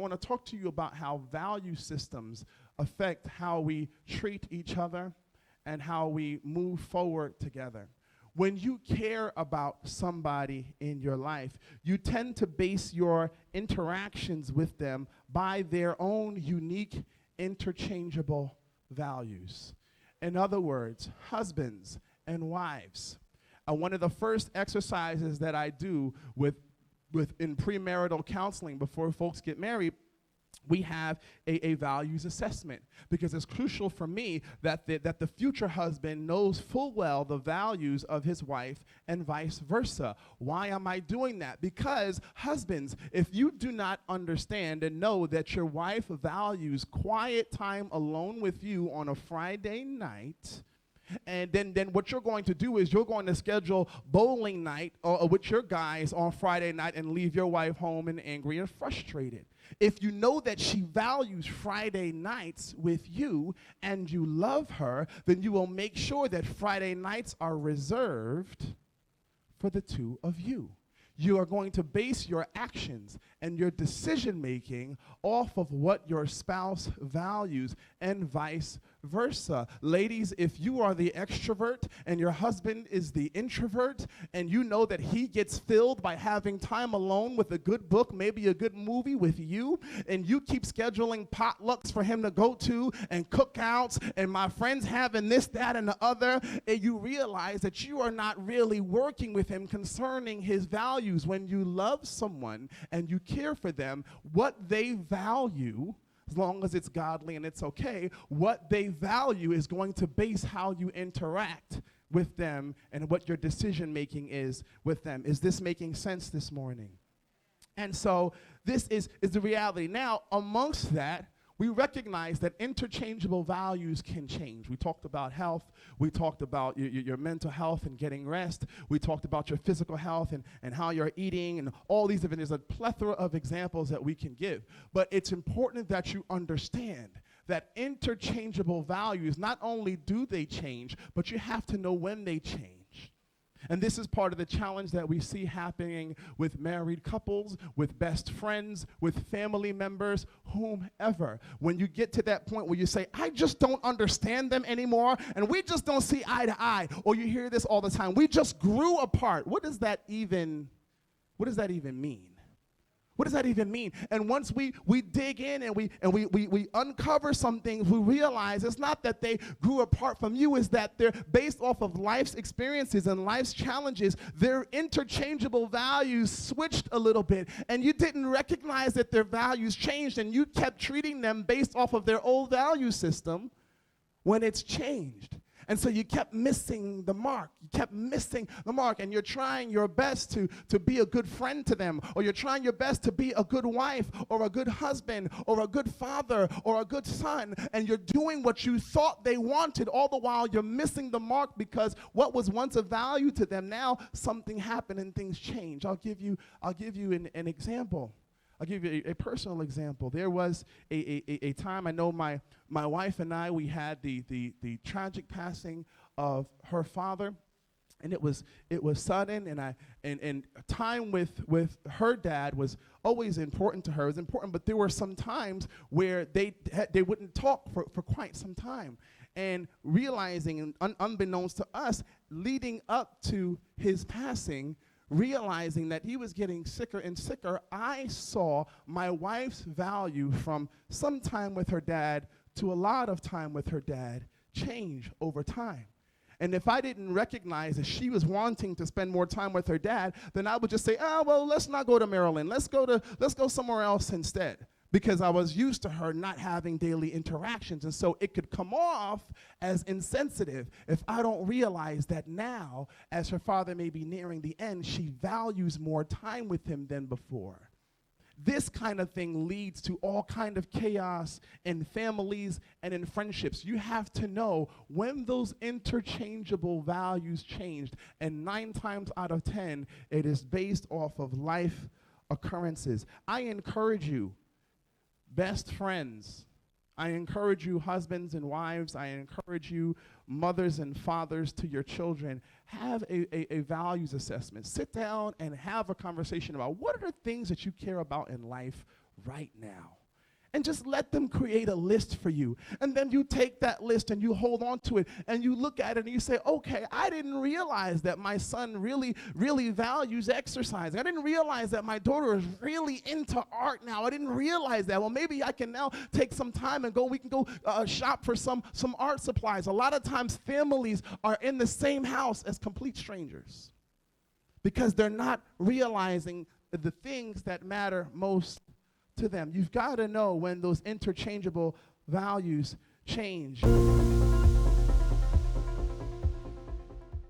want to talk to you about how value systems affect how we treat each other and how we move forward together. When you care about somebody in your life, you tend to base your interactions with them by their own unique, interchangeable values. In other words, husbands and wives. One of the first exercises that I do in premarital counseling before folks get married, we have a values assessment, because it's crucial for me that the future husband knows full well the values of his wife and vice versa. Why am I doing that? Because husbands, if you do not understand and know that your wife values quiet time alone with you on a Friday night, and then what you're going to do is you're going to schedule bowling night with your guys on Friday night and leave your wife home and angry and frustrated. If you know that she values Friday nights with you and you love her, then you will make sure that Friday nights are reserved for the two of you. You are going to base your actions and your decision making off of what your spouse values and vice versa. Ladies, if you are the extrovert and your husband is the introvert, and you know that he gets filled by having time alone with a good book, maybe a good movie with you, and you keep scheduling potlucks for him to go to and cookouts and my friends having this, that, and the other, and you realize that you are not really working with him concerning his values. When you love someone and you care for them, what they value, as long as it's godly and it's okay, what they value is going to base how you interact with them and what your decision making is with them. Is this making sense this morning? And so this is the reality. Now, amongst that, we recognize that interchangeable values can change. We talked about health. We talked about your mental health and getting rest. We talked about your physical health and how you're eating and all these different, there's a plethora of examples that we can give. But it's important that you understand that interchangeable values, not only do they change, but you have to know when they change. And this is part of the challenge that we see happening with married couples, with best friends, with family members, whomever. When you get to that point where you say, I just don't understand them anymore, and we just don't see eye to eye, or you hear this all the time, we just grew apart. What does that even mean? What does that even mean? And once we dig in and we uncover some things, we realize it's not that they grew apart from you, it's that they're based off of life's experiences and life's challenges. Their interchangeable values switched a little bit, and you didn't recognize that their values changed, and you kept treating them based off of their old value system when it's changed. And so you kept missing the mark. You kept missing the mark, and you're trying your best to be a good friend to them, or you're trying your best to be a good wife or a good husband or a good father or a good son, and you're doing what you thought they wanted, all the while you're missing the mark because what was once a value to them, now something happened and things change. I'll give you an example. I'll give you a personal example. There was a time, I know my wife and I, we had the tragic passing of her father, and it was sudden, and time with her dad was always important to her. It was important, but there were some times where they wouldn't talk for quite some time. And realizing, unbeknownst to us, leading up to his passing, realizing that he was getting sicker and sicker, I saw my wife's value from some time with her dad to a lot of time with her dad change over time. And if I didn't recognize that she was wanting to spend more time with her dad, then I would just say, well, let's not go to Maryland. Let's go somewhere else instead. Because I was used to her not having daily interactions. And so it could come off as insensitive if I don't realize that now, as her father may be nearing the end, she values more time with him than before. This kind of thing leads to all kind of chaos in families and in friendships. You have to know when those interchangeable values changed, and 9 times out of 10, it is based off of life occurrences. I encourage you, best friends, I encourage you, husbands and wives, I encourage you, mothers and fathers to your children, have a values assessment. Sit down and have a conversation about what are the things that you care about in life right now. And just let them create a list for you. And then you take that list and you hold on to it and you look at it and you say, okay, I didn't realize that my son really, really values exercise. I didn't realize that my daughter is really into art now. I didn't realize that. Well, maybe I can now take some time and we can go shop for some art supplies. A lot of times families are in the same house as complete strangers because they're not realizing the things that matter most to them. You've got to know when those interchangeable values change.